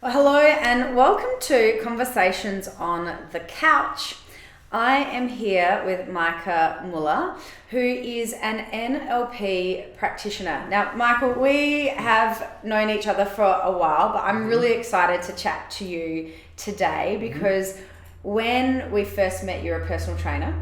Hello and welcome to Conversations on the Couch. I am here with Micah Muller, who is an NLP practitioner. Now, Michael, we have known each other for a while, but I'm really excited to chat to you today because when we first met, you're a personal trainer.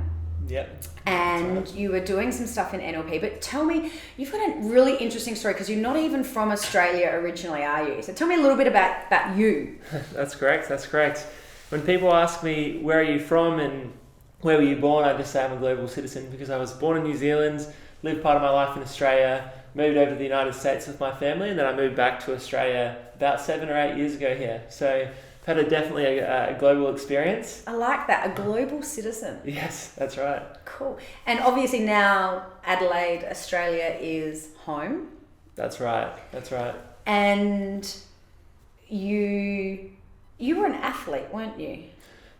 Yep. And you were doing some stuff in NLP, but tell me, you've got a really interesting story because you're not even from Australia originally, are you? So tell me a little bit about you. That's correct. When people ask me, where are you from and where were you born, I just say I'm a global citizen because I was born in New Zealand, lived part of my life in Australia, moved over to the United States with my family, and then I moved back to Australia about 7 or 8 years ago here. So I've had definitely a global experience. I like that, a global citizen. Yes, that's right. Cool. And obviously now Adelaide, Australia is home. That's right. And you were an athlete, weren't you?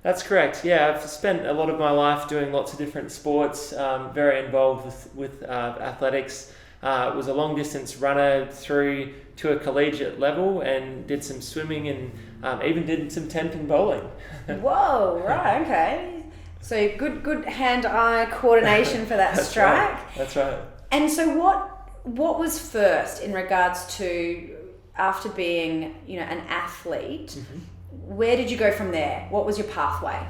That's correct. Yeah, I've spent a lot of my life doing lots of different sports, very involved with athletics. Was a long distance runner through to a collegiate level and did some swimming and even did some 10-pin bowling. Whoa, right, okay. So good hand-eye coordination for that strike. That's right. And so what was first in regards to, after being, an athlete, where did you go from there? What was your pathway?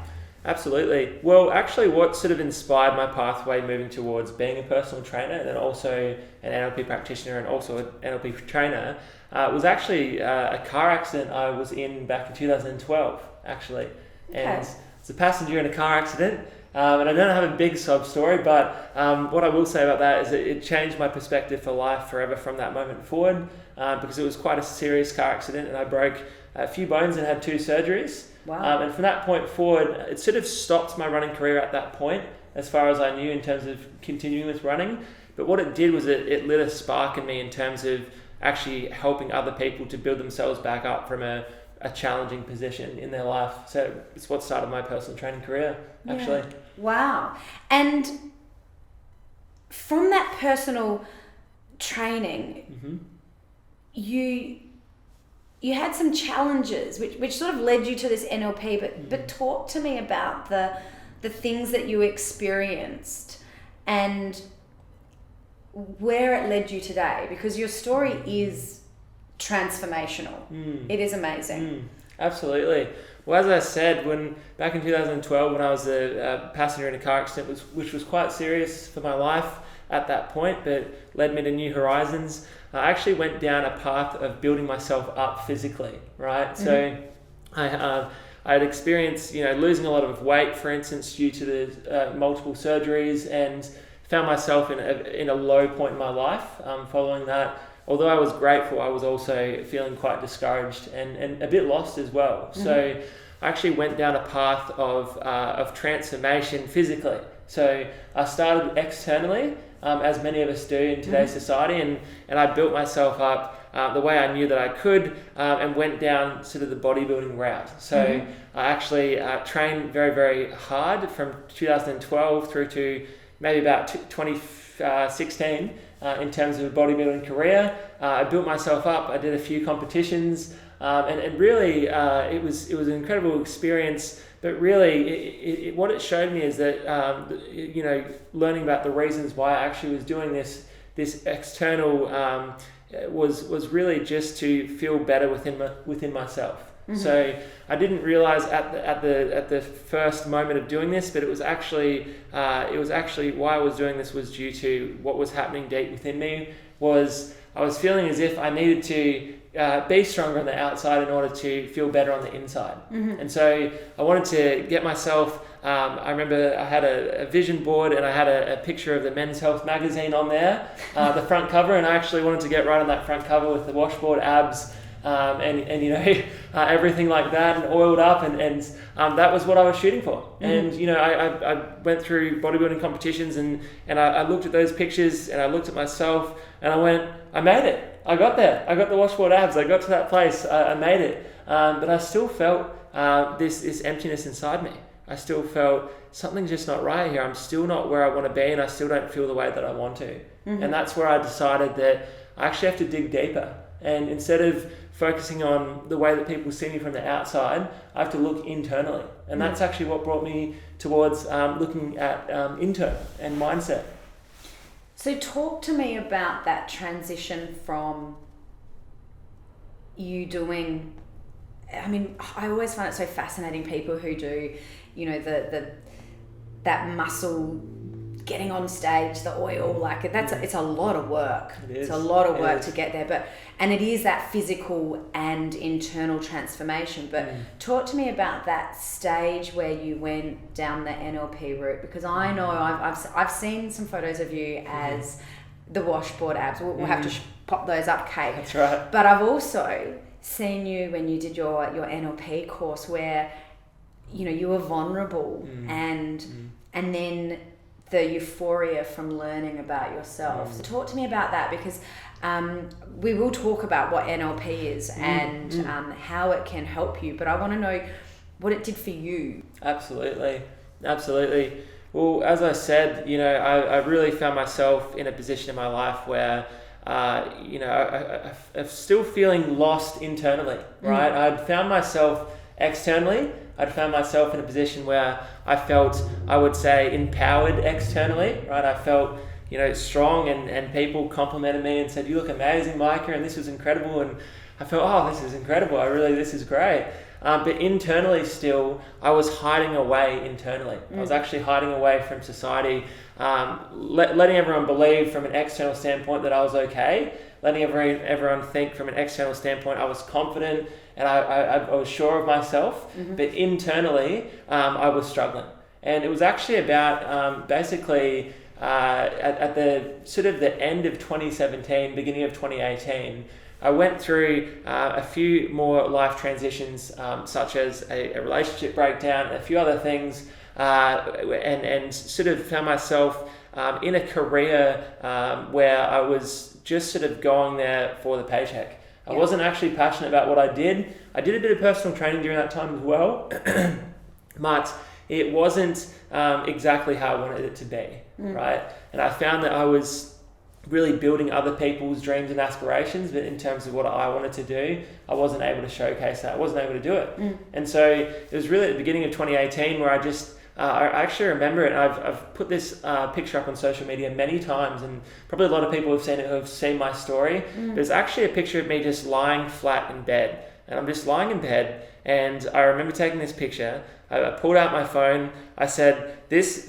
Absolutely. Well, actually what sort of inspired my pathway moving towards being a personal trainer and then also an NLP practitioner and also an NLP trainer was actually a car accident I was in back in 2012, actually. Okay. And it's a passenger in a car accident. And I don't have a big sob story, but what I will say about that is that it changed my perspective for life forever from that moment forward because it was quite a serious car accident and I broke a few bones and had 2 surgeries. Wow. And from that point forward, it sort of stopped my running career at that point, as far as I knew in terms of continuing with running. But what it did was it lit a spark in me in terms of actually helping other people to build themselves back up from a challenging position in their life. So it's what started my personal training career, actually. Yeah. Wow. And from that personal training, you had some challenges which sort of led you to this NLP, but talk to me about the things that you experienced and where it led you today, because your story is transformational. It is amazing. Absolutely. Well, as I said, back in 2012, when I was a passenger in a car accident, which was quite serious for my life at that point, but led me to new horizons, I actually went down a path of building myself up physically, right? So I had experienced, losing a lot of weight, for instance, due to the multiple surgeries, and found myself in a low point in my life following that. Although I was grateful, I was also feeling quite discouraged and a bit lost as well. So I actually went down a path of transformation physically. So I started externally, as many of us do in today's society, and I built myself up the way I knew that I could, and went down sort of the bodybuilding route. So I actually trained very, very hard from 2012 through to maybe about 2016 in terms of a bodybuilding career. I built myself up. I did a few competitions, and really it was an incredible experience. But really, what it showed me is that learning about the reasons why I actually was doing this external was really just to feel better within myself. So I didn't realize at the first moment of doing this, but it was actually why I was doing this was due to what was happening deep within me. I was feeling as if I needed to be stronger on the outside in order to feel better on the inside. And so I wanted to get myself, I remember I had a vision board and I had a picture of the Men's Health magazine on there, the front cover, and I actually wanted to get right on that front cover with the washboard abs, and everything like that, and oiled up, and that was what I was shooting for. And I went through bodybuilding competitions and I looked at those pictures and I looked at myself and I went, I made it. I got there. I got the washboard abs. I got to that place. I made it. But I still felt this emptiness inside me. I still felt something's just not right here. I'm still not where I want to be, and I still don't feel the way that I want to. And that's where I decided that I actually have to dig deeper. And instead of focusing on the way that people see me from the outside, I have to look internally. And that's actually what brought me towards looking at internal and mindset. So talk to me about that transition from you doing, I mean, I always find it so fascinating, people who do, you know, that muscle, getting on stage, the oil, like it's a lot of work. It's a lot of work to get there, and it is that physical and internal transformation. But talk to me about that stage where you went down the NLP route, because I know I've seen some photos of you as the washboard abs. We'll have to pop those up, Kate. That's right. But I've also seen you when you did your NLP course, where you know you were vulnerable and then the euphoria from learning about yourself. So talk to me about that, because we will talk about what NLP is and how it can help you, but I want to know what it did for you. Absolutely. Well, as I said, you know, I really found myself in a position in my life where you know, I'm still feeling lost internally, right? I'd found myself externally. I'd found myself in a position where I felt, I would say, empowered externally, right? I felt, you know, strong, and people complimented me and said, "You look amazing, Micah," and this was incredible. And I felt, oh, this is incredible. This is great. But internally still, I was hiding away internally. I was actually hiding away from society, letting everyone believe from an external standpoint that I was okay, letting everyone think from an external standpoint I was confident and I was sure of myself, but internally I was struggling. And it was actually about basically at the sort of the end of 2017, beginning of 2018, I went through a few more life transitions, such as a relationship breakdown, and a few other things, and sort of found myself in a career where I was just sort of going there for the paycheck. I wasn't actually passionate about what I did. I did a bit of personal training during that time as well, but it wasn't exactly how I wanted it to be, right? And I found that I was really building other people's dreams and aspirations, but in terms of what I wanted to do, I wasn't able to showcase that. I wasn't able to do it. And so it was really at the beginning of 2018 where I actually remember it. I've put this picture up on social media many times, and probably a lot of people have seen it who have seen my story. But it's actually a picture of me just lying flat in bed. And I'm just lying in bed, and I remember taking this picture. I pulled out my phone. I said, this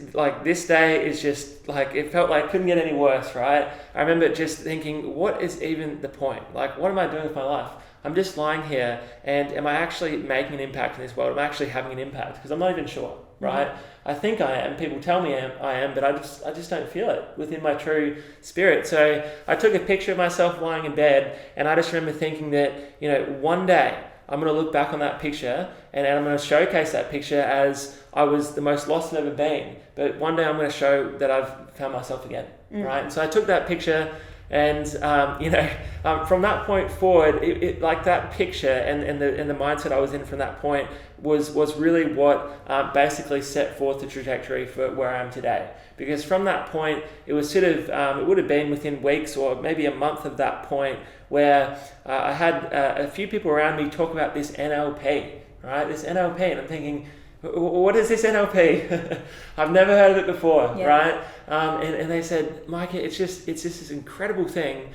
day is just like, it felt like it couldn't get any worse, right? I remember just thinking, what is even the point? Like, what am I doing with my life? I'm just lying here, and am I actually making an impact in this world? Am I actually having an impact? Because I'm not even sure, right? I think I am. People tell me I am, but I just don't feel it within my true spirit. So I took a picture of myself lying in bed, and I just remember thinking that, you know, one day I'm going to look back on that picture and I'm going to showcase that picture as I was the most lost I've ever been. But one day I'm going to show that I've found myself again, right? And so I took that picture, and from that point forward, it like that picture and the mindset I was in from that point was really what basically set forth the trajectory for where I am today. Because from that point, it was sort of it would have been within weeks or maybe a month of that point where I had a few people around me talk about this NLP, right? This NLP, and I'm thinking, what is this NLP? I've never heard of it before, right? And they said, Micah, it's just this incredible thing.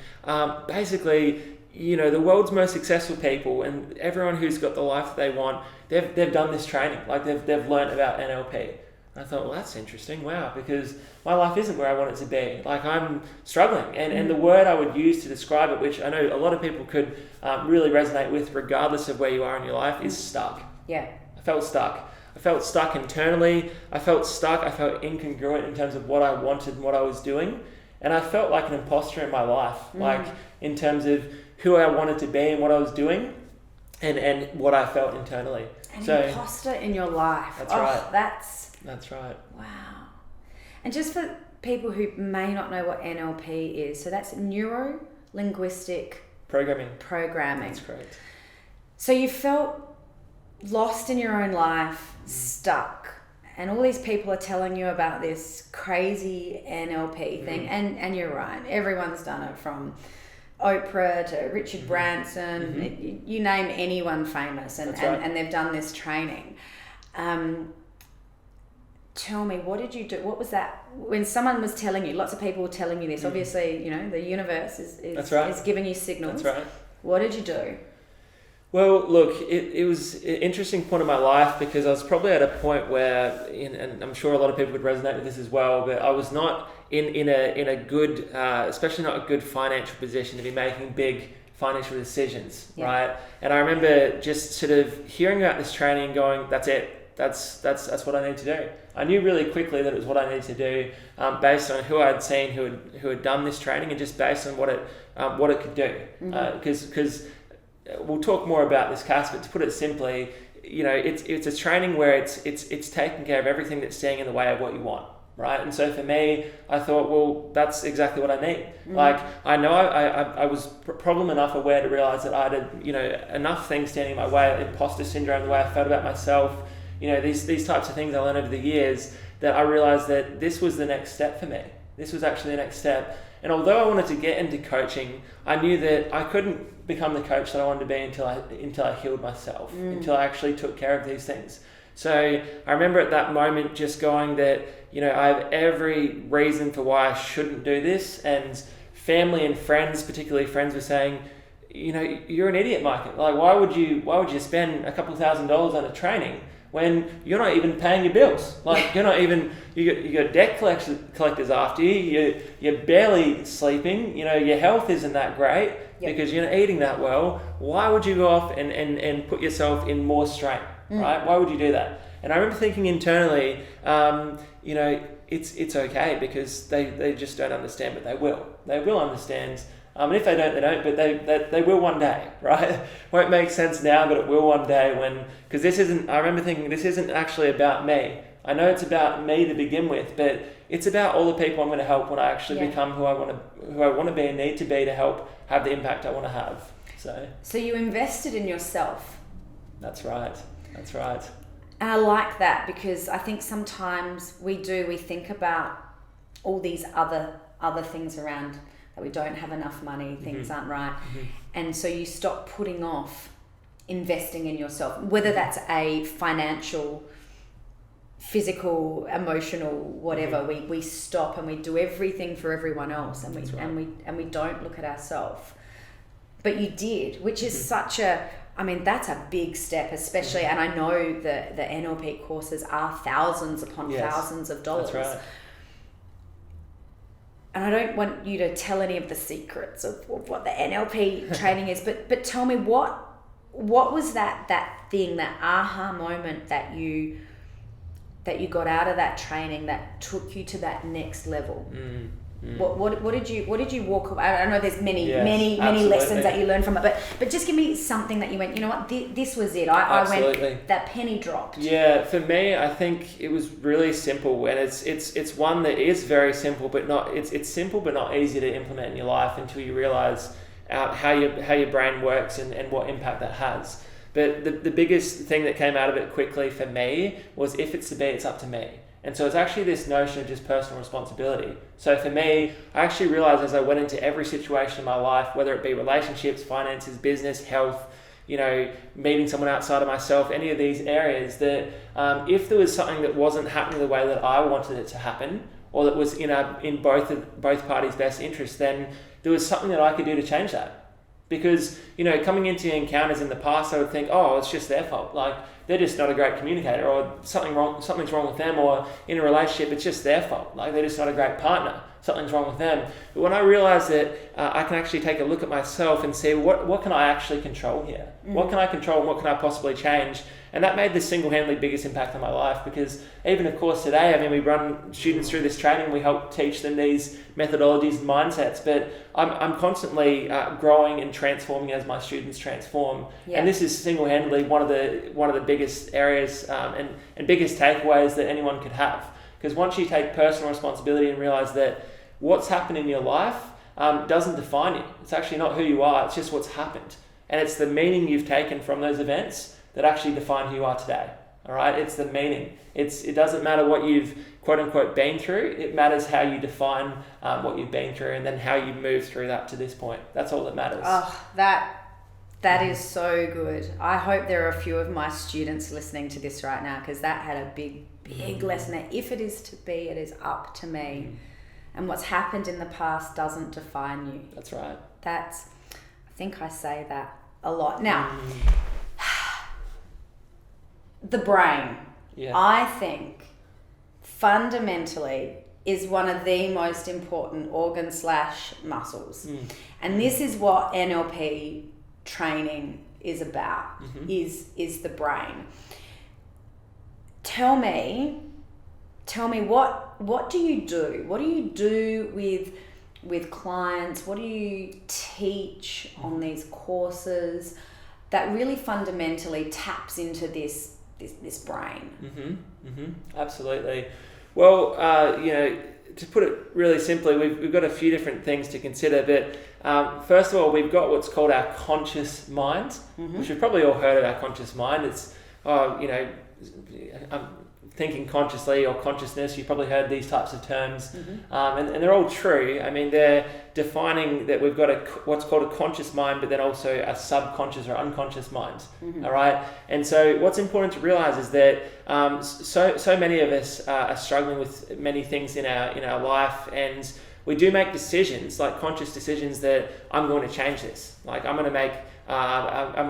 Basically, you know, the world's most successful people and everyone who's got the life that they want, they've done this training, like they've learned about NLP. I thought, well, that's interesting. Wow, because my life isn't where I want it to be. Like, I'm struggling. And the word I would use to describe it, which I know a lot of people could really resonate with regardless of where you are in your life, is stuck. Yeah. I felt stuck. I felt stuck internally. I felt incongruent in terms of what I wanted and what I was doing. And I felt like an imposter in my life, like in terms of who I wanted to be and what I was doing and what I felt internally. An imposter in your life. That's right. That's right. Wow. And just for people who may not know what NLP is, so that's Neuro-Linguistic Programming. That's correct. So you felt lost in your own life, stuck, and all these people are telling you about this crazy NLP thing, and you're right, everyone's done it, from Oprah to Richard Branson, you name anyone famous, and they've done this training. Tell me, what did you do? What was that when someone was telling you? Lots of people were telling you this. Obviously, you know, the universe is giving you signals. That's right. What did you do? Well, look, it was an interesting point in my life because I was probably at a point where, and I'm sure a lot of people would resonate with this as well, but I was not in a good, especially not a good financial position to be making big financial decisions, right? And I remember just sort of hearing about this training and going, that's it. That's what I need to do. I knew really quickly that it was what I needed to do, based on who I'd seen who had done this training, and just based on what it could do. Because we'll talk more about this, Cass, but to put it simply, you know, it's a training where it's taking care of everything that's standing in the way of what you want, right? And so for me, I thought, well, that's exactly what I need. Like, I know I was problem enough aware to realize that I had, you know, enough things standing in my way, imposter syndrome, the way I felt about myself, you know, these types of things I learned over the years, that I realized that this was the next step for me. This was actually the next step. And although I wanted to get into coaching, I knew that I couldn't become the coach that I wanted to be until I healed myself, until I actually took care of these things. So I remember at that moment just going that, you know, I have every reason for why I shouldn't do this. And family and friends, particularly friends, were saying, you know, you're an idiot, Micah. Like, why would you spend a couple $1,000s on a training when you're not even paying your bills? Like, you're not even, you got debt collectors after you, you're barely sleeping, you know, your health isn't that great because you're not eating that well. Why would you go off and put yourself in more strain, right? Why would you do that? And I remember thinking internally, you know, it's okay because they just don't understand, but they will understand. And if they don't, they don't, but they will one day, right? Won't make sense now, but it will one day because I remember thinking, this isn't actually about me. I know it's about me to begin with, but it's about all the people I'm going to help when I actually become who I want to be and need to be to help have the impact I want to have. So you invested in yourself. That's right. And I like that because I think sometimes we think about all these other things around, that we don't have enough money, things aren't right. And so you stop putting off investing in yourself, whether that's a financial, physical, emotional, whatever. We stop and we do everything for everyone else, and we don't look at ourselves. But you did, which is that's a big step, especially, and I know that the NLP courses are thousands upon thousands of dollars. That's right. And I don't want you to tell any of the secrets of what the NLP training is, but tell me what was that thing, that aha moment that you got out of that training that took you to that next level? What did you walk away? I know there's many lessons that you learned from it, but just give me something that you went, you know what, this was it. I went, that penny dropped. Yeah, for me, I think it was really simple, and it's one that is very simple, but it's simple but not easy to implement in your life until you realize how your brain works and what impact that has. But the biggest thing that came out of it quickly for me was, if it's to be, it's up to me. And so it's actually this notion of just personal responsibility. So for me, I actually realized as I went into every situation in my life, whether it be relationships, finances, business, health, you know, meeting someone outside of myself, any of these areas, that if there was something that wasn't happening the way that I wanted it to happen, or that was in both parties' best interest, then there was something that I could do to change that. Because, you know, coming into encounters in the past, I would think, oh, it's just their fault. Like, they're just not a great communicator, or something's wrong with them, or in a relationship, it's just their fault. Like, they're just not a great partner. Something's wrong with them. But when I realized that I can actually take a look at myself and see what can I actually control here? What can I control and what can I possibly change? And that made the single-handedly biggest impact on my life, because even, of course, today, we run students through this training, we help teach them these methodologies and mindsets, but I'm constantly growing and transforming as my students transform. Yeah. And this is single-handedly one of the biggest areas and biggest takeaways that anyone could have. Because once you take personal responsibility and realize that what's happened in your life doesn't define you. It's actually not who you are, it's just what's happened. And it's the meaning you've taken from those events that actually define who you are today. All right, it's the meaning. It doesn't matter what you've quote unquote been through. It matters how you define what you've been through, and then how you move through that to this point. That's all that matters. Oh, that is so good. I hope there are a few of my students listening to this right now, because that had a big lesson there. If it is to be, it is up to me. And what's happened in the past doesn't define you. That's right. I think I say that a lot. Now, the brain, I think, fundamentally is one of the most important organ/muscles. And this is what NLP training is about, is the brain. Tell me what do you do? What do you do with clients? What do you teach on these courses that really fundamentally taps into this brain? Absolutely. Well, to put it really simply, we've got a few different things to consider. But first of all, we've got what's called our conscious mind, which we've probably all heard of. Our conscious mind. It's thinking consciously or consciousness. You've probably heard these types of terms, and they're all true. I mean, they're defining that we've got what's called a conscious mind, but then also a subconscious or unconscious mind. All right, and so what's important to realize is that so many of us are struggling with many things in our life, and we do make decisions, like conscious decisions, that I'm going to change this. Like I'm going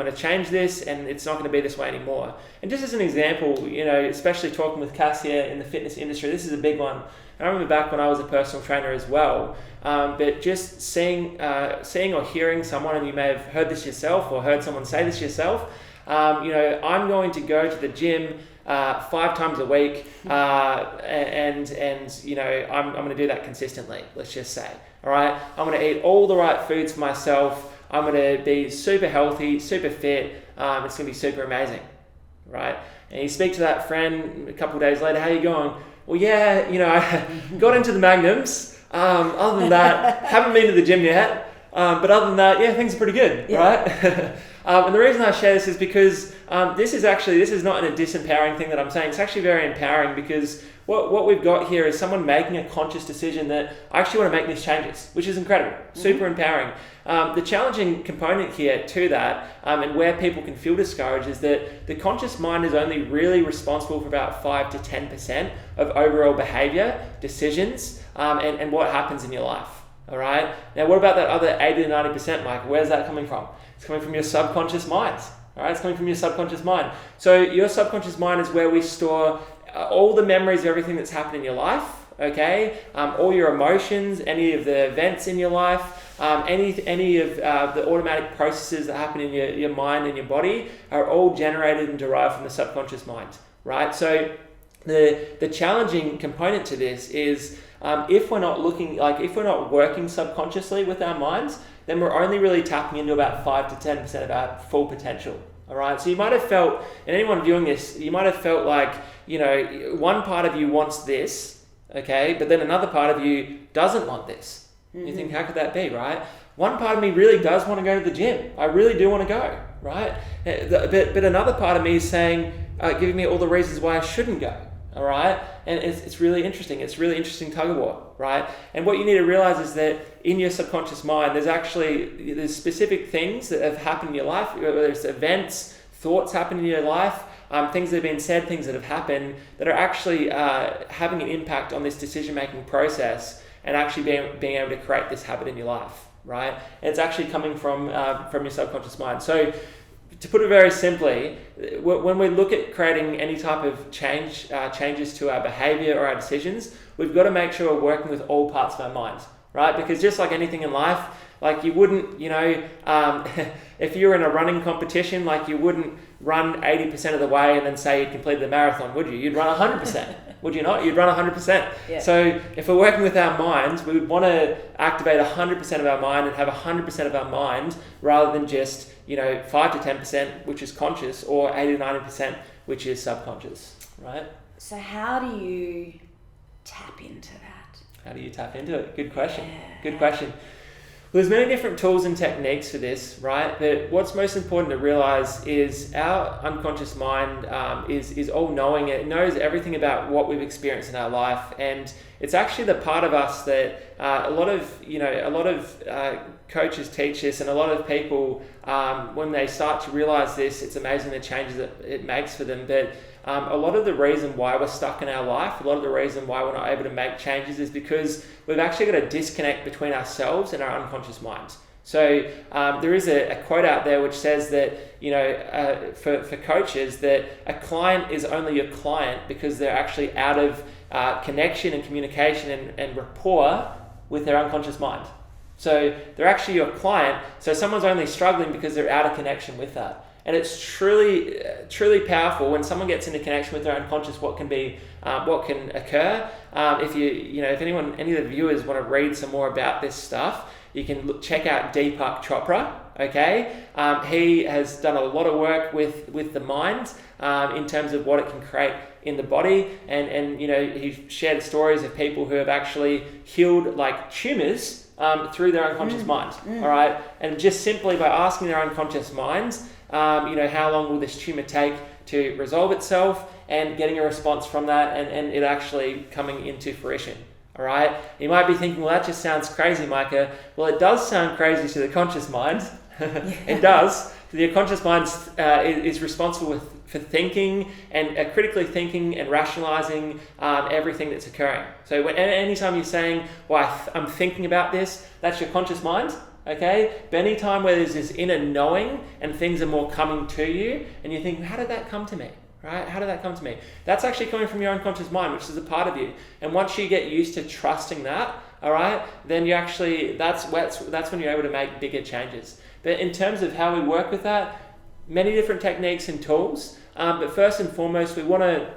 to change this, and it's not going to be this way anymore. And just as an example, especially talking with Cass here in the fitness industry, this is a big one. And I remember back when I was a personal trainer as well, but just seeing or hearing someone, and you may have heard this yourself or heard someone say this yourself, I'm going to go to the gym 5 times a week, and I'm going to do that consistently, let's just say. All right, I'm going to eat all the right foods for myself. I'm going to be super healthy, super fit. It's going to be super amazing, right? And you speak to that friend a couple of days later, how are you going? Well, yeah, I got into the Magnums. Other than that, haven't been to the gym yet. But other than that, yeah, things are pretty good, right? And the reason I share this is because this is not a disempowering thing that I'm saying. It's actually very empowering, because what we've got here is someone making a conscious decision that I actually want to make these changes, which is incredible, super empowering. The challenging component here to that, and where people can feel discouraged, is that the conscious mind is only really responsible for about 5 to 10% of overall behavior, decisions, and what happens in your life. All right. Now, what about that other 80 to 90%, Mike? Where's that coming from? It's coming from your subconscious mind. All right. It's coming from your subconscious mind. So your subconscious mind is where we store all the memories of everything that's happened in your life. Okay. All your emotions, any of the events in your life, any of the automatic processes that happen in your mind and your body are all generated and derived from the subconscious mind. Right. So the challenging component to this is, if we're not working subconsciously with our minds, then we're only really tapping into about 5 to 10% of our full potential. All right. So you might have felt, and anyone viewing this, you might have felt like, one part of you wants this, okay, but then another part of you doesn't want this. You think, how could that be, right? One part of me really does want to go to the gym. I really do want to go, right? But another part of me is saying, giving me all the reasons why I shouldn't go. All right, and it's really interesting. It's really interesting tug of war, right? And what you need to realize is that in your subconscious mind, there's specific things that have happened in your life, whether it's events, thoughts happen in your life, things that have been said, things that have happened that are actually having an impact on this decision-making process, and actually being able to create this habit in your life, right? And it's actually coming from your subconscious mind. So, to put it very simply, when we look at creating any type of changes to our behavior or our decisions, we've got to make sure we're working with all parts of our minds, right? Because just like anything in life, like you wouldn't, if you're in a running competition, like you wouldn't run 80% of the way and then say you'd completed the marathon, would you? You'd run 100%, would you not? You'd run 100%. Yeah. So if we're working with our minds, we would want to activate 100% of our mind and have 100% of our mind, rather than just 5 to 10%, which is conscious, or 80 to 90%, which is subconscious, right? So how do you tap into that? How do you tap into it? Good question. Yeah. Good question. There's many different tools and techniques for this, right? But what's most important to realize is our unconscious mind is all-knowing. It knows everything about what we've experienced in our life, and it's actually the part of us that a lot of coaches teach this, and a lot of people, when they start to realize this, it's amazing the changes that it makes for them. But a lot of the reason why we're stuck in our life, a lot of the reason why we're not able to make changes is because we've actually got a disconnect between ourselves and our unconscious minds. So there is a quote out there which says that, for coaches, that a client is only your client because they're actually out of connection and communication and rapport with their unconscious mind. So they're actually your client. So someone's only struggling because they're out of connection with that. And it's truly powerful when someone gets into connection with their unconscious. What can occur? If any of the viewers want to read some more about this stuff, you can check out Deepak Chopra. Okay, he has done a lot of work with the mind in terms of what it can create in the body, and he shared stories of people who have actually healed like tumors through their unconscious mind. All right, and just simply by asking their unconscious minds, how long will this tumor take to resolve itself, and getting a response from that, and it actually coming into fruition. All right. You might be thinking, well, that just sounds crazy, Micah. Well, it does sound crazy to the conscious mind. It does. The conscious mind is responsible for thinking and critically thinking and rationalizing everything that's occurring. So anytime you're saying, well, I'm thinking about this, that's your conscious mind. Okay, but anytime where there's this inner knowing and things are more coming to you, and you think, how did that come to me? Right? How did that come to me? That's actually coming from your unconscious mind, which is a part of you. And once you get used to trusting that, all right, then you actually, that's when you're able to make bigger changes. But in terms of how we work with that, many different techniques and tools. But first and foremost, we want to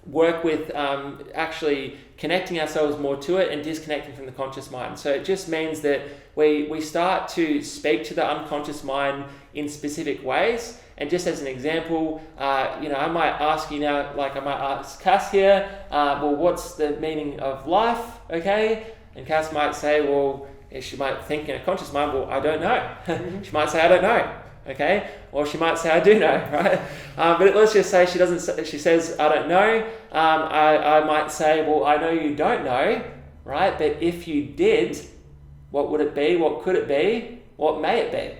work with actually connecting ourselves more to it and disconnecting from the conscious mind. So it just means that we start to speak to the unconscious mind in specific ways. And just as an example, I might ask you now, like I might ask Cass here, well, what's the meaning of life? Okay, and Cass might say, well, she might think in a conscious mind, well, I don't know. She might say, I don't know. Okay, or she might say, I do know, right? But let's just say she says, I don't know. I might say, well, I know you don't know, right? But if you did, what would it be? What could it be? What may it be?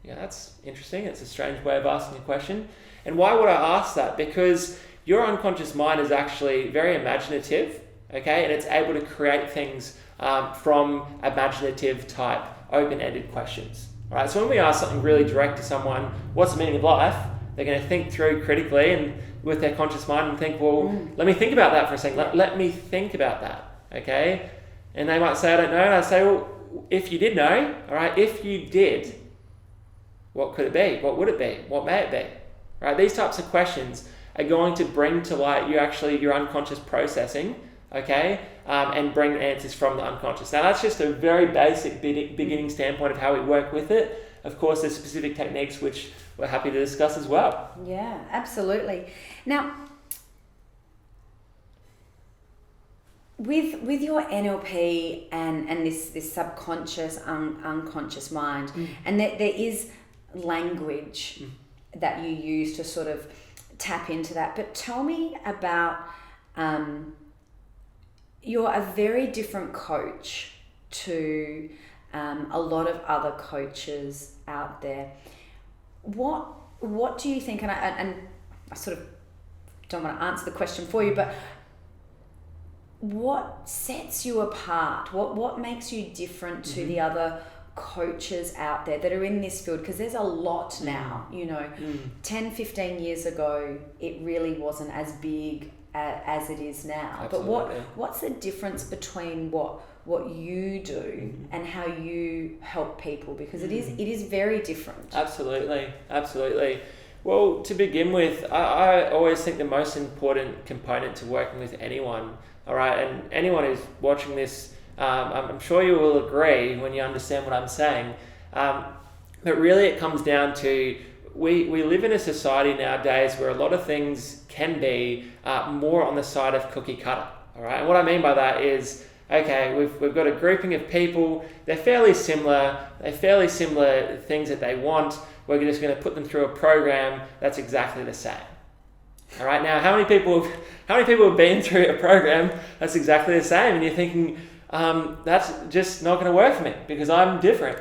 Yeah, that's interesting. It's a strange way of asking a question. And why would I ask that? Because your unconscious mind is actually very imaginative, okay? And it's able to create things from imaginative type, open-ended questions. All right, so when we ask something really direct to someone, what's the meaning of life? They're going to think through critically and with their conscious mind and think, well, let me think about that for a second. Let me think about that, okay? And they might say, I don't know. And I say, well, if you did know, all right, if you did, what could it be? What would it be? What may it be? Right? These types of questions are going to bring to light your unconscious processing, okay, and bring answers from the unconscious. Now, that's just a very basic beginning standpoint of how we work with it. Of course, there's specific techniques which we're happy to discuss as well. Yeah, absolutely. Now, with your NLP and this subconscious, unconscious mind, and there is language that you use to sort of tap into that. But tell me about, you're a very different coach to a lot of other coaches out there. What do you think, and I sort of don't want to answer the question for you, but what sets you apart? What makes you different to the other coaches out there that are in this field? Because there's a lot now, 10, 15 years ago, it really wasn't as big as it is now. Absolutely. But what's the difference between what you do and how you help people? Because it is very different. Absolutely. Well, to begin with, I always think the most important component to working with anyone, all right, and anyone who's watching this, I'm sure you will agree when you understand what I'm saying, but really it comes down to we live in a society nowadays where a lot of things can be more on the side of cookie cutter, all right? And what I mean by that is okay, we've got a grouping of people, they're fairly similar things that they want, we're just going to put them through a program that's exactly the same. All right, now how many people have been through a program that's exactly the same, and you're thinking, that's just not going to work for me because I'm different,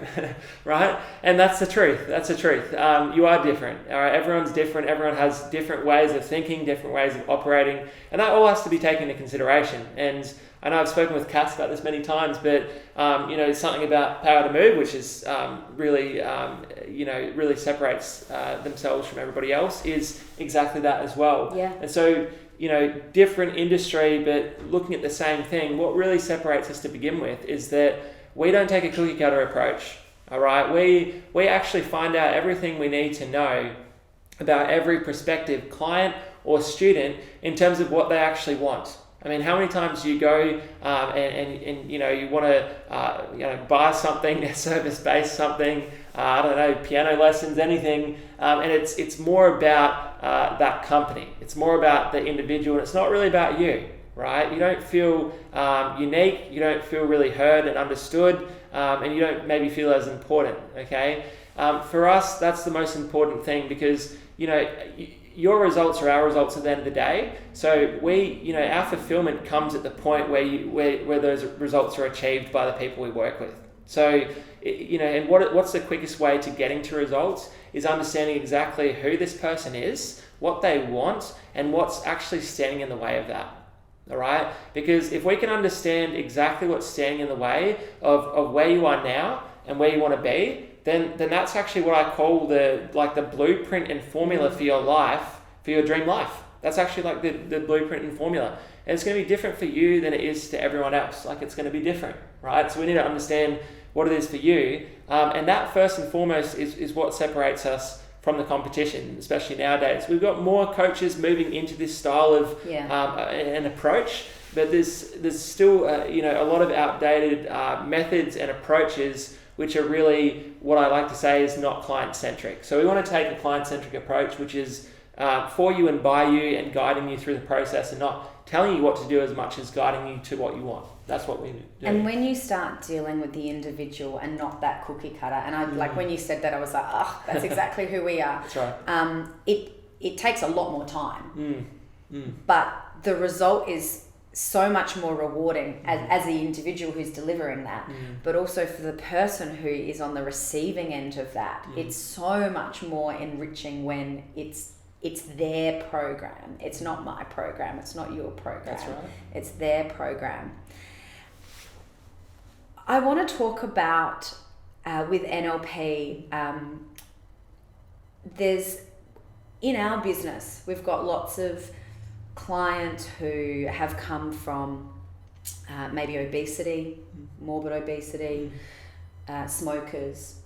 right? And that's the truth. You are different. All right, everyone's different. Everyone has different ways of thinking, different ways of operating, and that all has to be taken into consideration. And I know I've spoken with Katz about this many times, but something about Power to Move, which is really separates themselves from everybody else, is exactly that as well. Yeah. And so, different industry, but looking at the same thing, what really separates us to begin with is that we don't take a cookie cutter approach. All right, we actually find out everything we need to know about every prospective client or student in terms of what they actually want. I mean, how many times do you go and you want to buy something, a service-based something, I don't know, piano lessons, anything, and it's more about that company. It's more about the individual, and it's not really about you, right? You don't feel unique, you don't feel really heard and understood, and you don't maybe feel as important, okay? For us, that's the most important thing because, your results are our results at the end of the day. So our fulfillment comes at the point where those results are achieved by the people we work with. So, and what's the quickest way to getting to results is understanding exactly who this person is, what they want, and what's actually standing in the way of that. All right? Because if we can understand exactly what's standing in the way of where you are now and where you want to be, then that's actually what I call the blueprint and formula for your life, for your dream life. That's actually like the blueprint and formula. And it's going to be different for you than it is to everyone else. Like, it's going to be different, right? So we need to understand what it is for you. And that first and foremost is what separates us from the competition, especially nowadays. We've got more coaches moving into this style of an approach, but there's still a lot of outdated methods and approaches which are really, what I like to say, is not client-centric. So we want to take a client-centric approach, which is for you and by you and guiding you through the process and not telling you what to do as much as guiding you to what you want. That's what we do. And when you start dealing with the individual and not that cookie cutter, and I like when you said that, I was like, that's exactly who we are. That's right. It takes a lot more time, but the result is so much more rewarding as the individual who's delivering that, but also for the person who is on the receiving end of that. It's so much more enriching when it's their program. It's not my program. It's not your program. That's right. It's their program. I want to talk about with NLP. There's in our business, we've got lots of clients who have come from maybe obesity, morbid obesity, smokers.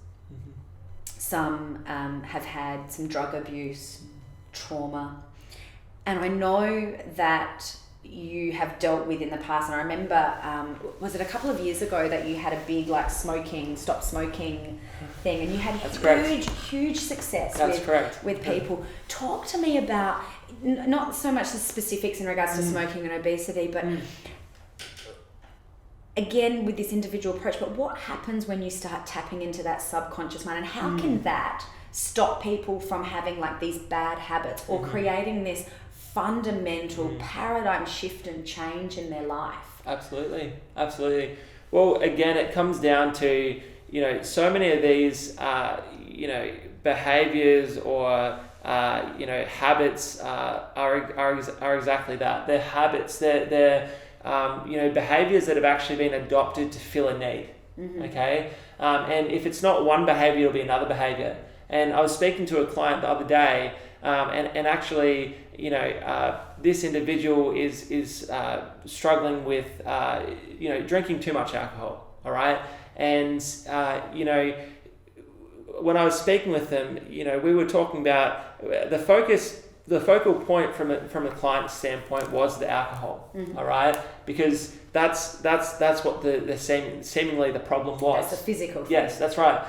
Some have had some drug abuse, trauma. And I know that you have dealt with in the past, and I remember, was it a couple of years ago that you had a big stop smoking thing, and you had huge success with people. Talk to me about, not so much the specifics in regards to smoking and obesity, but again with this individual approach, but what happens when you start tapping into that subconscious mind, and how can that stop people from having like these bad habits or creating this fundamental paradigm shift and change in their life? Absolutely. Well, again, it comes down to, so many of these, behaviors or, habits are exactly that. They're habits. They're behaviors that have actually been adopted to fill a need. Okay. And if it's not one behavior, it'll be another behavior. And I was speaking to a client the other day, and actually, this individual is struggling with, drinking too much alcohol. All right. And, when I was speaking with them, we were talking about the focal point from a client standpoint was the alcohol. All right. Because that's what the seemingly the problem was. That's a physical thing. Yes, that's right.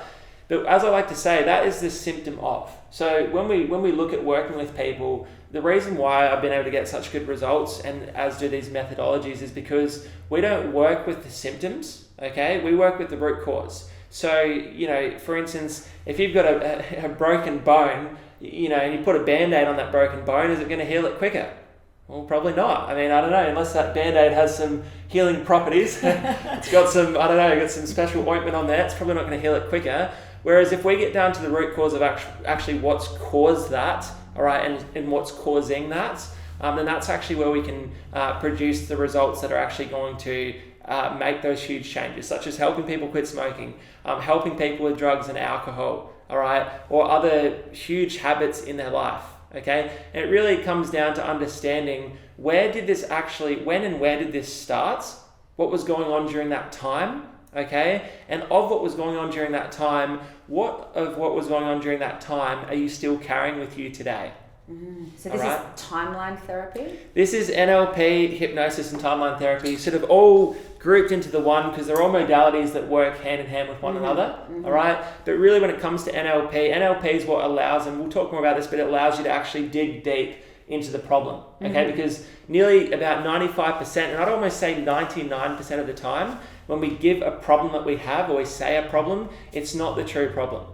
But as I like to say, that is the symptom of. So when we look at working with people, the reason why I've been able to get such good results, and as do these methodologies, is because we don't work with the symptoms, okay? We work with the root cause. So, you know, for instance, if you've got a broken bone, you know, and you put a Band-Aid on that broken bone, is it going to heal it quicker? Well, probably not. I mean, I don't know, unless that Band-Aid has some healing properties. It's got some, I don't know, got some special ointment on there, it's probably not going to heal it quicker. Whereas if we get down to the root cause of actually what's caused that, all right, and what's causing that, then that's actually where we can produce the results that are actually going to make those huge changes, such as helping people quit smoking, helping people with drugs and alcohol, all right, or other huge habits in their life, okay? And it really comes down to understanding when and where did this start, what was going on during that time, okay? And of what was going on during that time, what was going on during that time are you still carrying with you today? So this is timeline therapy? This is NLP, hypnosis, and timeline therapy, sort of all grouped into the one, because they're all modalities that work hand in hand with one another, all right? But really when it comes to NLP is what allows, and we'll talk more about this, but it allows you to actually dig deep into the problem, okay? Because nearly about 95%, and I'd almost say 99% of the time, when we give a problem that we have, or we say a problem, it's not the true problem.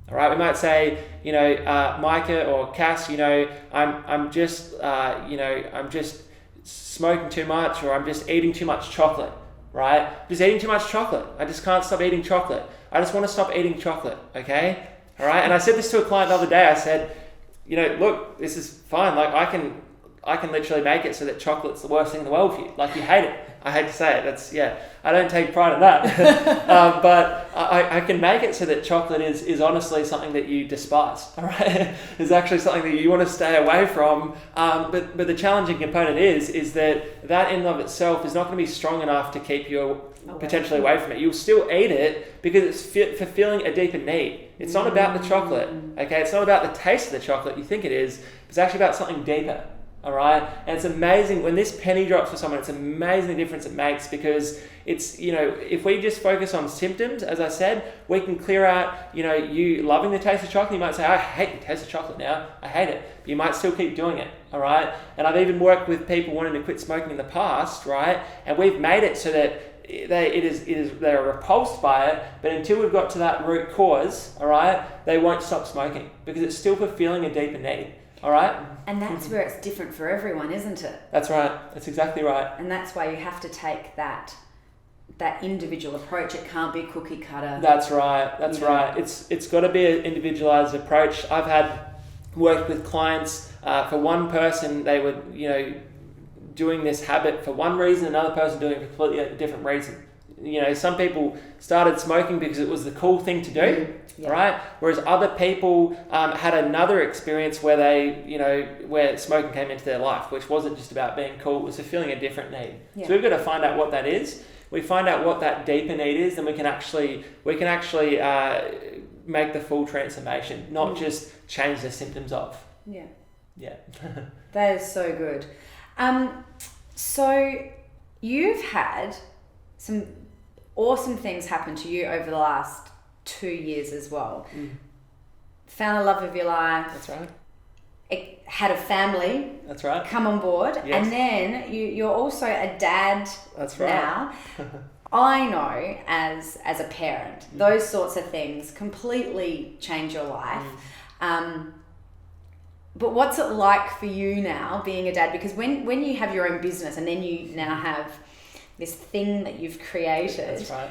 All right, we might say, you know, Micah or Cass, you know, I'm just smoking too much, or I'm just eating too much chocolate, right? Just eating too much chocolate. I just can't stop eating chocolate. I just want to stop eating chocolate, okay? All right, and I said this to a client the other day. I said, you know, look, this is fine. Like I can literally make it so that chocolate's the worst thing in the world for you. Like you hate it. I hate to say it. I don't take pride in that. But I can make it so that chocolate is honestly something that you despise. All right, it's actually something that you want to stay away from. But the challenging component is that in and of itself is not going to be strong enough to keep you potentially away from it. You'll still eat it because it's fulfilling a deeper need. It's not about the chocolate. Okay, it's not about the taste of the chocolate. You think it is. It's actually about something deeper. All right, and it's amazing when this penny drops for someone. It's amazing the difference it makes, because it's, you know, if we just focus on symptoms, as I said, we can clear out, you know, you loving the taste of chocolate. You might say, I hate the taste of chocolate now. I hate it, but you might still keep doing it. All right, and I've even worked with people wanting to quit smoking in the past, right? And we've made it so that they're repulsed by it, but until we've got to that root cause, all right, they won't stop smoking because it's still fulfilling a deeper need. All right. And that's where it's different for everyone, isn't it? That's right. That's exactly right. And that's why you have to take that individual approach. It can't be cookie cutter. That's right. That's right. It's got to be an individualized approach. I've had worked with clients. For one person, they were, you know, doing this habit for one reason. Another person doing it for a completely different reason. You know, some people started smoking because it was the cool thing to do, right? Whereas other people had another experience where where smoking came into their life, which wasn't just about being cool, it was fulfilling a different need. Yeah. So we've got to find out what that is. We find out what that deeper need is, then we can actually make the full transformation, not just change the symptoms of. Yeah. Yeah. That is so good. So you've had some awesome things happen to you over the last 2 years as well. Found a love of your life. That's right. Had a family. That's right. Come on board. Yes. And then you're also a dad. That's right. Now. I know as a parent, those sorts of things completely change your life. But what's it like for you now being a dad? Because when you have your own business and then you now have this thing that you've created, that's right.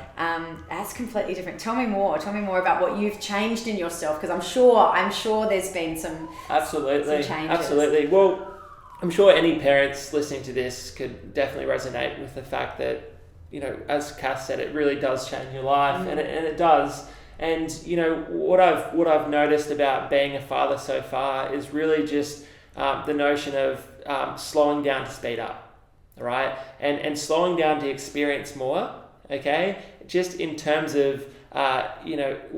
That's completely different. Tell me more about what you've changed in yourself, because I'm sure there's been some changes. Absolutely. Well, I'm sure any parents listening to this could definitely resonate with the fact that, you know, as Cass said, it really does change your life, and it does. And you know what I've noticed about being a father so far is really just the notion of slowing down to speed up. Right, and slowing down to experience more. Okay, just in terms of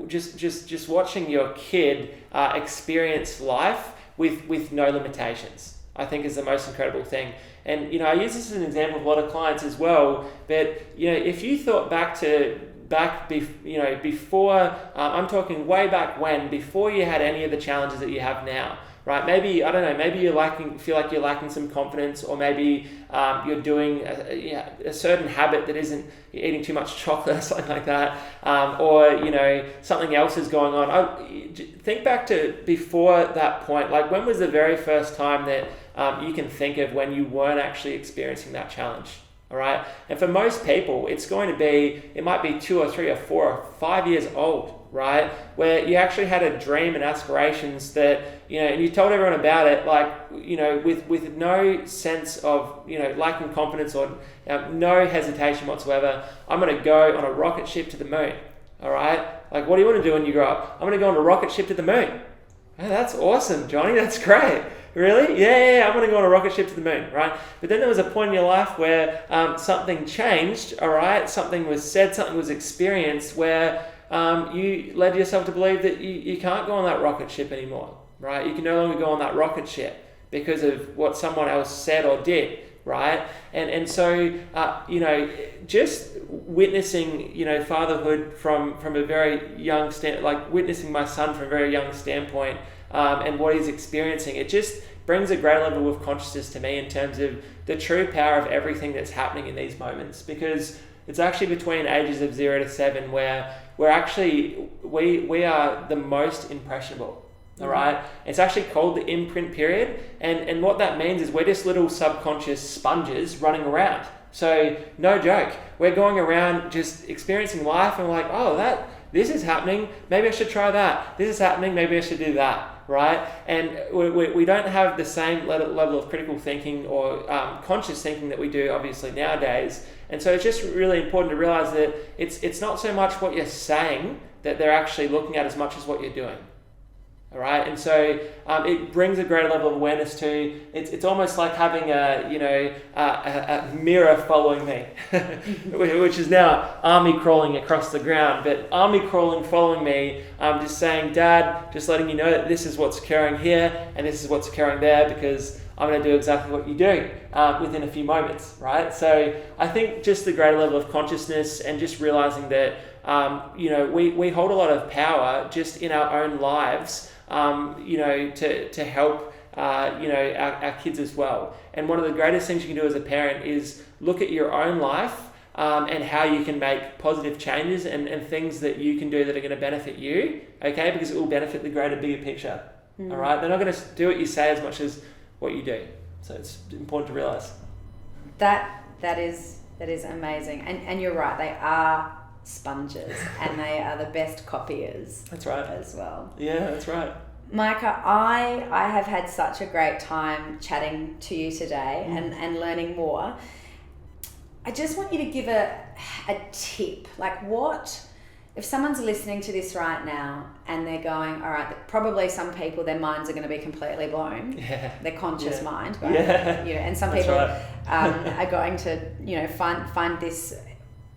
just watching your kid experience life with no limitations, I think is the most incredible thing. And you know, I use this as an example of a lot of clients as well. But you know, if you thought back to before, I'm talking way back when, before you had any of the challenges that you have now, right? Maybe, I don't know, maybe feel like you're lacking some confidence, or maybe you're doing a certain habit that isn't, you're eating too much chocolate or something like that, or, something else is going on. Think back to before that point. Like, when was the very first time that you can think of when you weren't actually experiencing that challenge? All right. And for most people, it might be 2 or 3 or 4 or 5 years old, right? Where you actually had a dream and aspirations that, and you told everyone about it, like, with no sense of, lacking confidence or no hesitation whatsoever. I'm going to go on a rocket ship to the moon. All right. Like, what do you want to do when you grow up? I'm going to go on a rocket ship to the moon. Oh, that's awesome, Johnny. That's great. Really? Yeah, I'm going to go on a rocket ship to the moon, right? But then there was a point in your life where something changed, all right? Something was said, something was experienced where you led yourself to believe that you can't go on that rocket ship anymore, right? You can no longer go on that rocket ship because of what someone else said or did, right? And so, just witnessing, fatherhood from a very young witnessing my son from a very young standpoint, and what he's experiencing, it just brings a great level of consciousness to me in terms of the true power of everything that's happening in these moments, because it's actually between ages of 0 to 7 where we are the most impressionable. All right. It's actually called the imprint period, and what that means is we're just little subconscious sponges running around. So no joke, we're going around just experiencing life, and we're like, this is happening, maybe I should try that. This is happening, maybe I should do that, right? And we don't have the same level of critical thinking or conscious thinking that we do, obviously, nowadays. And so it's just really important to realize that it's not so much what you're saying that they're actually looking at as much as what you're doing. All right, and so it brings a greater level of awareness to. It's almost like having a mirror following me, which is now army crawling across the ground. But army crawling following me, just saying, Dad, just letting you know that this is what's occurring here and this is what's occurring there, because I'm going to do exactly what you do within a few moments, right? So I think just the greater level of consciousness and just realizing that we hold a lot of power just in our own lives. To help, our kids as well. And one of the greatest things you can do as a parent is look at your own life and how you can make positive changes and things that you can do that are going to benefit you, okay? Because it will benefit the greater, bigger picture, all right? They're not going to do what you say as much as what you do. So it's important to realize. That is amazing. And you're right, they are sponges and they are the best copiers. That's right. As well. Yeah, that's right. Micah, I have had such a great time chatting to you today and learning more. I just want you to give a tip. Like, what if someone's listening to this right now and they're going, all right, probably some people, their minds are going to be completely blown. Yeah. Their conscious mind. Right? Yeah. And some that's people right. are going to, find this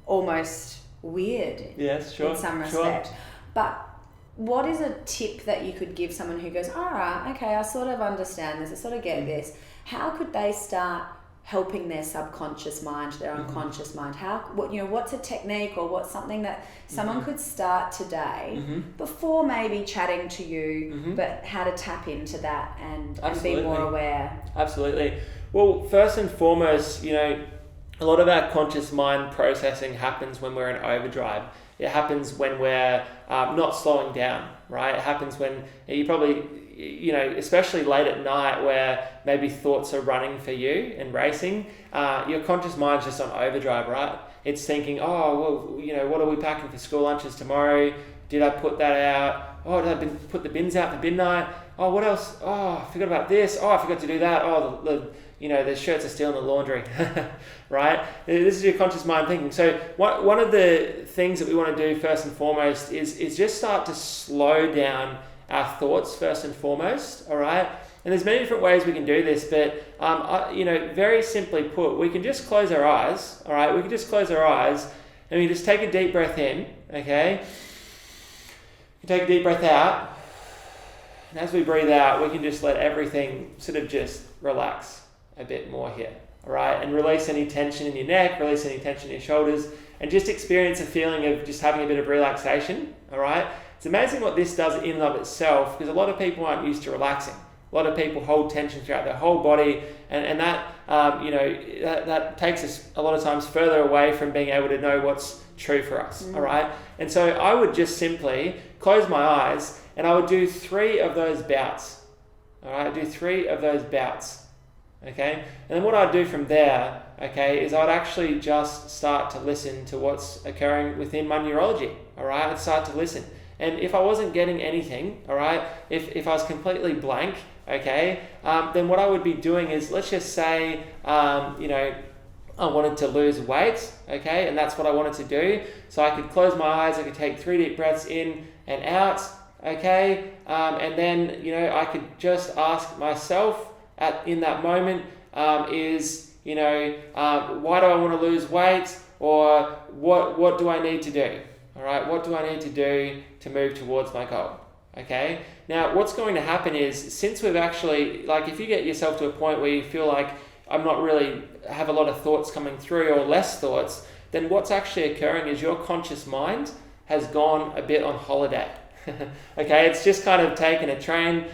almost weird in some respect. Sure. But what is a tip that you could give someone who goes, all right, okay, I sort of understand this, I sort of get this. How could they start helping their subconscious mind, their unconscious mind? What's a technique or what's something that someone could start today before maybe chatting to you, but how to tap into that and be more aware? Absolutely. Well, first and foremost, a lot of our conscious mind processing happens when we're in overdrive. It happens when we're not slowing down, right? It happens when you probably, especially late at night where maybe thoughts are running for you and racing, your conscious mind's just on overdrive, right? It's thinking, what are we packing for school lunches tomorrow? Did I put that out? Oh, did I put the bins out for bin night? Oh, what else? Oh, I forgot about this. Oh, I forgot to do that. Oh, the shirts are still in the laundry, right? This is your conscious mind thinking. So one of the things that we want to do first and foremost is just start to slow down our thoughts first and foremost, all right? And there's many different ways we can do this, but very simply put, we can just close our eyes, all right? We can just close our eyes and we just take a deep breath in, okay? You take a deep breath out, and as we breathe out, we can just let everything sort of just relax a bit more here, all right? And release any tension in your neck, release any tension in your shoulders, and just experience a feeling of just having a bit of relaxation, all right? It's amazing what this does in and of itself, because a lot of people aren't used to relaxing. A lot of people hold tension throughout their whole body, and that that takes us a lot of times further away from being able to know what's true for us, all right? And so I would just simply close my eyes, and I would do 3 of those bouts, all right? Do 3 of those bouts, okay? And then what I'd do from there, okay, is I'd actually just start to listen to what's occurring within my neurology, all right? I'd start to listen. And if I wasn't getting anything, all right, if I was completely blank, okay, then what I would be doing is, let's just say, I wanted to lose weight, okay, and that's what I wanted to do. So I could close my eyes, I could take 3 deep breaths in and out, okay, and then, I could just ask myself in that moment, why do I want to lose weight, or what do I need to do? All right, what do I need to do to move towards my goal? Okay, now what's going to happen is, since we've actually, if you get yourself to a point where you feel like I'm not really have a lot of thoughts coming through, or less thoughts, then what's actually occurring is your conscious mind has gone a bit on holiday. Okay, it's just kind of taken a train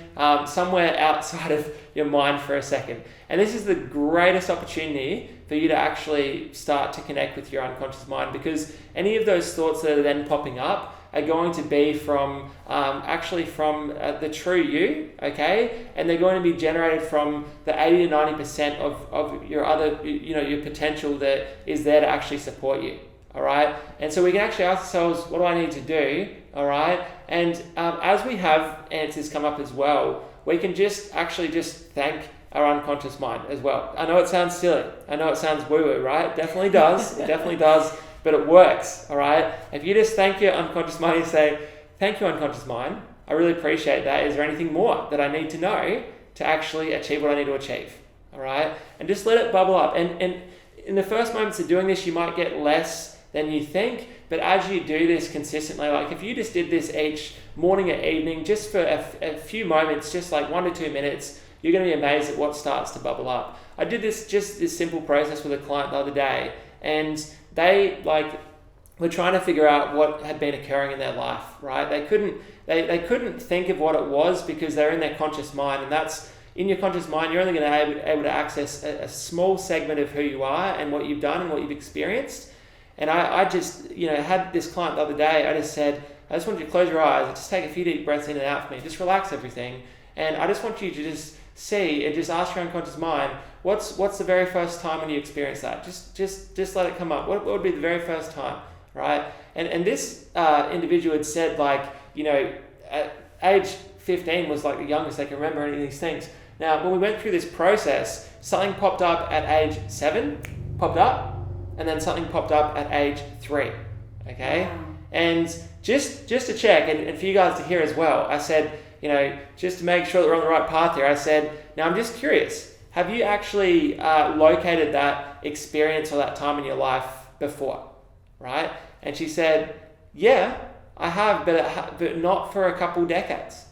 somewhere outside of your mind for a second. And this is the greatest opportunity for you to actually start to connect with your unconscious mind, because any of those thoughts that are then popping up are going to be from the true you, okay? And they're going to be generated from the 80 to 90% of your other, your potential that is there to actually support you, all right? And so we can actually ask ourselves, what do I need to do, all right? And as we have answers come up as well, we can just thank our unconscious mind as well. I know it sounds silly. I know it sounds woo-woo, right? It definitely does. It definitely does. But it works, all right? If you just thank your unconscious mind and say, thank you, unconscious mind, I really appreciate that. Is there anything more that I need to know to actually achieve what I need to achieve, all right? And just let it bubble up. And in the first moments of doing this, you might get less than you think, but as you do this consistently, if you just did this each morning or evening, just for a few moments, just 1 to 2 minutes, you're going to be amazed at what starts to bubble up. I did this simple process with a client the other day, and they were trying to figure out what had been occurring in their life, right? They couldn't think of what it was, because they're in their conscious mind, and that's, in your conscious mind, you're only going to be able to access a small segment of who you are and what you've done and what you've experienced. And I just, had this client the other day, I just said, I just want you to close your eyes, just take a few deep breaths in and out for me, just relax everything. And I just want you to just see and just ask your unconscious mind, what's the very first time when you experienced that? Just let it come up. What would be the very first time, right? And this individual had said, at age 15 was the youngest they can remember any of these things. Now, when we went through this process, something popped up at age 7, popped up, and then something popped up at age 3, okay? Wow. And just to check, and for you guys to hear as well, I said, just to make sure that we're on the right path here, I said, now I'm just curious, have you actually located that experience or that time in your life before, right? And she said, yeah, I have, but not for a couple decades.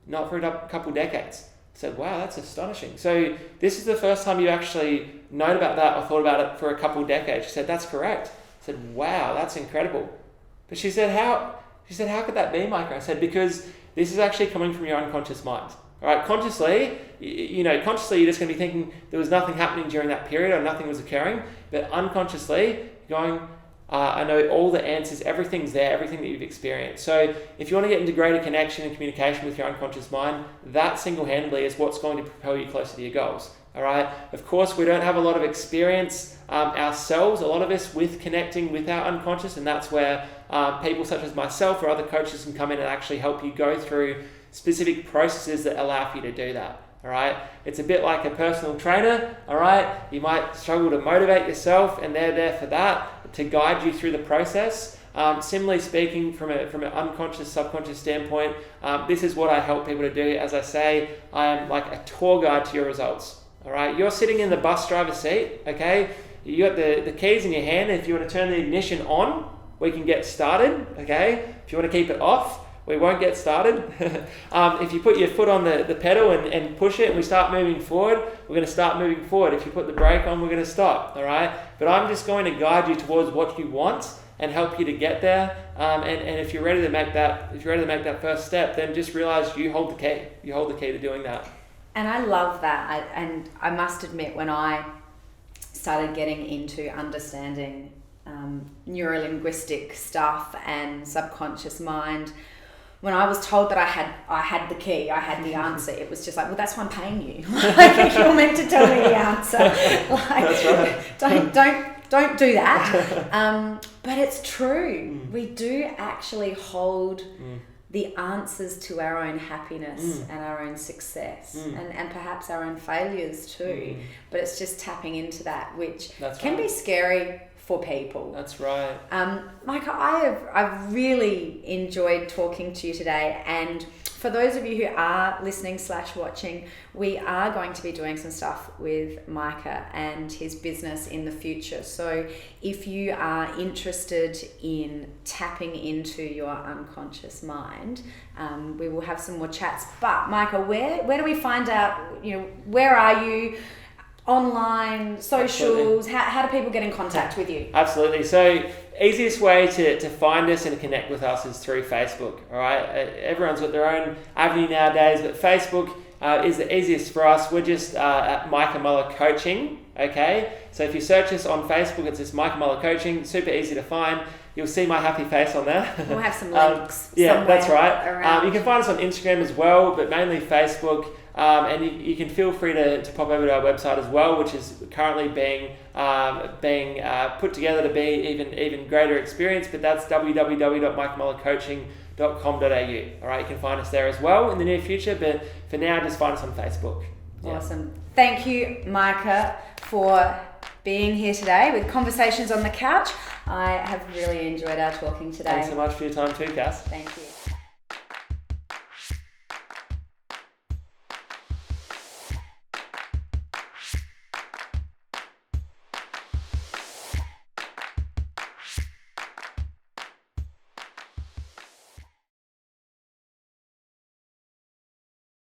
Not for a couple decades. I said, wow, that's astonishing. So this is the first time you actually known about that or thought about it for a couple decades. She said, that's correct. I said, wow, that's incredible. But she said, how could that be, Micah? I said, because this is actually coming from your unconscious mind. All right, consciously, you're just going to be thinking there was nothing happening during that period or nothing was occurring. But unconsciously, going, I know all the answers, everything's there, everything that you've experienced. So if you want to get into greater connection and communication with your unconscious mind, that single-handedly is what's going to propel you closer to your goals. All right. Of course, we don't have a lot of experience ourselves, a lot of us, with connecting with our unconscious, and that's where people such as myself or other coaches can come in and actually help you go through specific processes that allow for you to do that. All right. It's a bit like a personal trainer. All right. You might struggle to motivate yourself, and they're there for that, to guide you through the process. Similarly speaking, from an unconscious, subconscious standpoint, this is what I help people to do. As I say, I am like a tour guide to your results. All right, you're sitting in the bus driver's seat, okay? You got the keys in your hand, and if you want to turn the ignition on, we can get started, okay? If you want to keep it off, we won't get started. If you put your foot on the pedal and push it and we start moving forward, we're going to start moving forward. If you put the brake on, we're going to stop, all right? But I'm just going to guide you towards what you want and help you to get there. And if you're ready to make that first step, then just realize you hold the key. You hold the key to doing that. And I love that. And I must admit, when I started getting into understanding neuro-linguistic stuff and subconscious mind, when I was told that I had the key, I had the answer, it was just like, well, that's why I'm paying you. Like, you're meant to tell me the answer. Like, that's right. Don't do that. But it's true. We do actually hold the answers to our own happiness and our own success and perhaps our own failures too. But it's just tapping into that, which can be scary for people. That's right. Micah, I've really enjoyed talking to you today, and for those of you who are listening / watching, we are going to be doing some stuff with Micah and his business in the future. So if you are interested in tapping into your unconscious mind, we will have some more chats. But Micah, where do we find out, where are you? Online, socials, how do people get in contact with you? Absolutely. So easiest way to find us and to connect with us is through Facebook. All right. Everyone's got their own avenue nowadays, but Facebook is the easiest for us. We're just at Micah Muller Coaching. Okay. So if you search us on Facebook, it's just Micah Muller Coaching. Super easy to find. You'll see my happy face on there. We'll have some links. Yeah, that's right. You can find us on Instagram as well, but mainly Facebook. And you can feel free to pop over to our website as well, which is currently being put together to be even greater experience. But that's www.micahmullercoaching.com.au. All right, you can find us there as well in the near future. But for now, just find us on Facebook. Yeah. Awesome. Thank you, Micah, for being here today with Conversations on the Couch. I have really enjoyed our talking today. Thanks so much for your time too, Cass. Thank you.